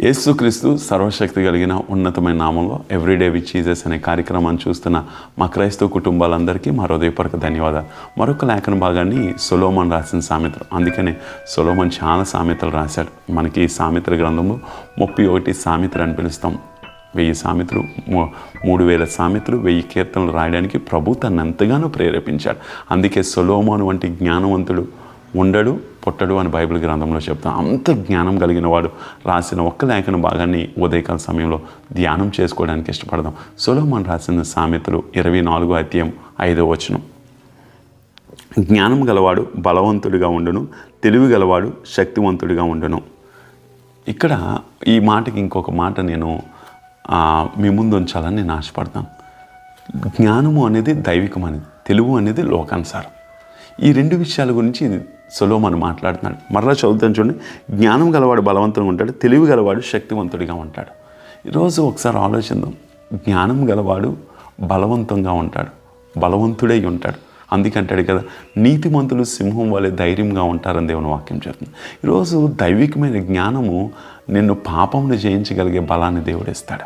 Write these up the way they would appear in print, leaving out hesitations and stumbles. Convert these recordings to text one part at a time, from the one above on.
యేసుక్రీస్తు సర్వశక్తి కలిగిన ఉన్నతమైన నామంలో ఎవ్రీడే విత్ జీసస్ అనే కార్యక్రమాన్ని చూస్తున్న మా క్రైస్తవ కుటుంబాలందరికీ మా హృదయపూర్వక ధన్యవాదాలు. మరొక లేఖన భాగాన్ని సొలొమోన్ రాసిన సామెతలు, అందుకనే సొలొమోన్ చాలా సామెతలు రాశాడు. మనకి సామెతల గ్రంథంలో 31 సామెతలు అని పిలుస్తాం. 1000 సామెతలు, 3000 సామెతలు, 1000 కీర్తనలు రాయడానికి ప్రభు తను ఎంతగానో ప్రేరేపించాడు. అందుకే సొలొమోన్ వంటి జ్ఞానవంతుడు ఉండడు పుట్టడు అని బైబిల్ గ్రంథంలో చెప్తాం. అంత జ్ఞానం కలిగిన వాడు రాసిన ఒక్క లేఖన భాగాన్ని ఉదయకాల సమయంలో ధ్యానం చేసుకోవడానికి ఇష్టపడదాం. సొలొమోన్ రాసిన సామెతలు 24వ అధ్యాయం 5వ వచనం. జ్ఞానం గలవాడు బలవంతుడిగా ఉండును, తెలివి గలవాడు శక్తివంతుడిగా ఉండును. ఇక్కడ ఈ మాటకి ఇంకొక మాట నేను మీ ముందు ఉంచాలని నేను ఆశపడతాను. జ్ఞానము అనేది దైవికమనేది, తెలుగు అనేది లోకానుసారం. ఈ రెండు విషయాల గురించి సొలొమోన్ మాట్లాడుతున్నాడు. మరలా చదువుతాను చూడండి. జ్ఞానం గలవాడు బలవంతంగా ఉంటాడు, తెలివి గలవాడు శక్తివంతుడిగా ఉంటాడు. ఈరోజు ఒకసారి ఆలోచిద్దాం. జ్ఞానం గలవాడు బలవంతంగా ఉంటాడు, బలవంతుడై ఉంటాడు. అందుకంటాడు కదా, నీతిమంతులు సింహం వలె ధైర్యంగా ఉంటారని దేవుని వాక్యం చెప్తుంది. ఈరోజు దైవికమైన జ్ఞానము నిన్ను పాపమును జయించగలిగే బలాన్ని దేవుడు ఇస్తాడు.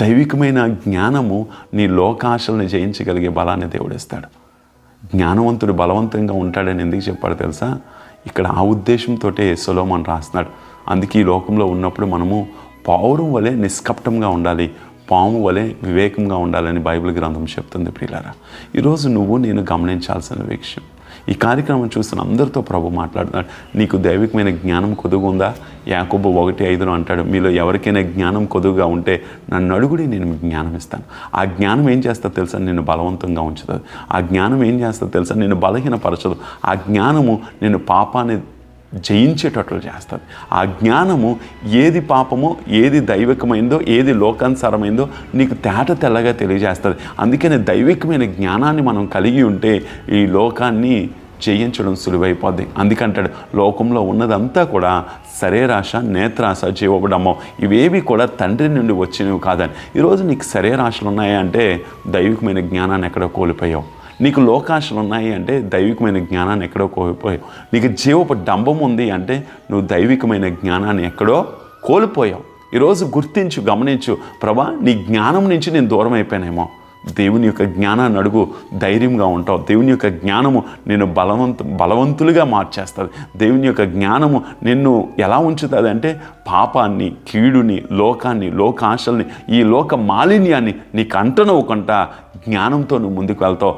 దైవికమైన జ్ఞానము నీ లోకాశలను జయించగలిగే బలాన్ని దేవుడు ఇస్తాడు. జ్ఞానవంతుడు బలవంతంగా ఉంటాడని ఎందుకు చెప్పాడు తెలుసా? ఇక్కడ ఆ ఉద్దేశంతో సొలొమోన్ రాస్తున్నాడు. అందుకే ఈ లోకంలో ఉన్నప్పుడు మనము పావురం వలె నిష్కపటంగా ఉండాలి, పాము వలె వివేకంగా ఉండాలని బైబిల్ గ్రంథం చెప్తుంది. ప్రియులారా, ఈరోజు నువ్వు నేను గమనించాల్సిన విషయం, ఈ కార్యక్రమం చూస్తున్న అందరితో ప్రభు మాట్లాడుతున్నాడు. నీకు దైవికమైన జ్ఞానం కొదుగు ఉందా? యాకోబు 1:5 అంటాడు, మీలో ఎవరికైనా జ్ఞానం కొదువుగా ఉంటే నన్ను అడుగుడి, నేను మీకు జ్ఞానం ఇస్తాను. ఆ జ్ఞానం ఏం చేస్తుందో తెలుసా? నిన్ను బలవంతంగా ఉంచుతుంది. ఆ జ్ఞానం ఏం చేస్తుందో తెలుసా? నిన్ను బలహీనపరచదు. ఆ జ్ఞానము నిన్ను పాపాన్ని జయించేటట్లు చేస్తుంది. ఆ జ్ఞానము ఏది పాపమో, ఏది దైవికమైందో, ఏది లోకానుసారమైందో నీకు తెల్లగా తెలియజేస్తుంది. అందుకనే దైవికమైన జ్ఞానాన్ని మనం కలిగి ఉంటే ఈ లోకాన్ని జయించడం సులువైపోద్ది. అందుకంటాడు, లోకంలో ఉన్నదంతా కూడా శరీరాశ, నేత్రాశ, జీవబడమ్మో, ఇవేవి కూడా తండ్రి నుండి వచ్చినవి కాదని. ఈరోజు నీకు శరీరాశలు ఉన్నాయా అంటే దైవికమైన జ్ఞానాన్ని ఎక్కడో కోల్పోయావు. నీకు లోకాశలు ఉన్నాయి అంటే దైవికమైన జ్ఞానాన్ని ఎక్కడో కోల్పోయావు. నీకు జీవపు డంబం ఉంది అంటే నువ్వు దైవికమైన జ్ఞానాన్ని ఎక్కడో కోల్పోయావు. ఈరోజు గుర్తించు, గమనించు, ప్రభా నీ జ్ఞానం నుంచి నేను దూరం అయిపోయానేమో. దేవుని యొక్క జ్ఞానాన్ని అడుగు, ధైర్యంగా ఉంటావు. దేవుని యొక్క జ్ఞానము నిన్ను బలవంతులుగా మార్చేస్తుంది. దేవుని యొక్క జ్ఞానము నిన్ను ఎలా ఉంచుతుంది అంటే పాపాన్ని, కీడుని, లోకాన్ని, లోకాశల్ని, ఈ లోక మాలిన్యాన్ని నీకు అంటనవ్వకుండా జ్ఞానంతో నువ్వు ముందుకు వెళ్తావు.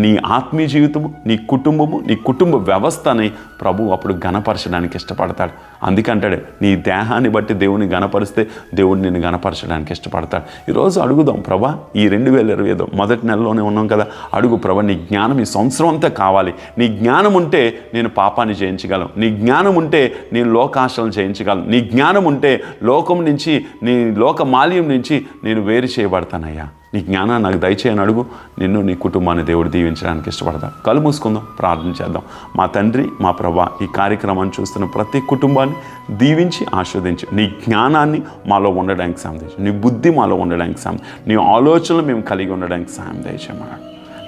నీ ఆత్మీయ జీవితము, నీ కుటుంబము, నీ కుటుంబ వ్యవస్థని ప్రభు అప్పుడు గణపరచడానికి ఇష్టపడతాడు. అందుకంటాడు, నీ దేహాన్ని బట్టి దేవుని గణపరిస్తే దేవుడు నిన్ను గణపరచడానికి ఇష్టపడతాడు. ఈరోజు అడుగుదాం, ప్రభా ఈ 2025 మొదటి నెలలోనే ఉన్నాం కదా, అడుగు ప్రభా నీ జ్ఞానం ఈ సంవత్సరం అంతా కావాలి. నీ జ్ఞానం ఉంటే నేను పాపాన్ని జయించగలను, నీ జ్ఞానం ఉంటే నేను లోకాశలను జయించగలను, నీ జ్ఞానం ఉంటే లోకం నుంచి, నీ లోక మాల్యం నుంచి నేను వేరు చేయబడతానయ్యా. నీ జ్ఞానాన్ని నాకు దయచేయని అడుగు. నిన్ను, నీ కుటుంబాన్ని దేవుడు దీవించడానికి ఇష్టపడతాడు. కళ్ళు మూసుకుందాం, ప్రార్థన చేద్దాం. మా తండ్రి, మా ప్రభా, ఈ కార్యక్రమాన్ని చూస్తున్న ప్రతి కుటుంబాన్ని దీవించి ఆస్వాదించి నీ జ్ఞానాన్ని మాలో ఉండడానికి సాయం దయచు, నీ బుద్ధి మాలో ఉండడానికి సాయం, నీ ఆలోచనలు మేము కలిగి ఉండడానికి సాయం దయచేయమన్నాడు.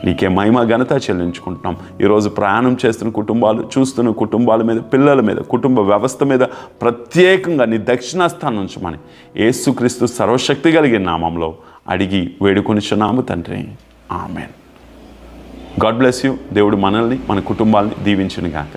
నీకే మహిమ ఘనత చెల్లించుకుంటున్నాం. ఈరోజు ప్రయాణం చేస్తున్న కుటుంబాలు, చూస్తున్న కుటుంబాల మీద, పిల్లల మీద, కుటుంబ వ్యవస్థ మీద ప్రత్యేకంగా నీ దక్షిణాస్థానం ఉంచమని యేసుక్రీస్తు సర్వశక్తి కలిగిన నామంలో అడిగి వేడుకొనిచున్నాము తండ్రి, ఆమెన్. God bless you. దేవుడు మనల్ని, మన కుటుంబాలని దీవించును గాక.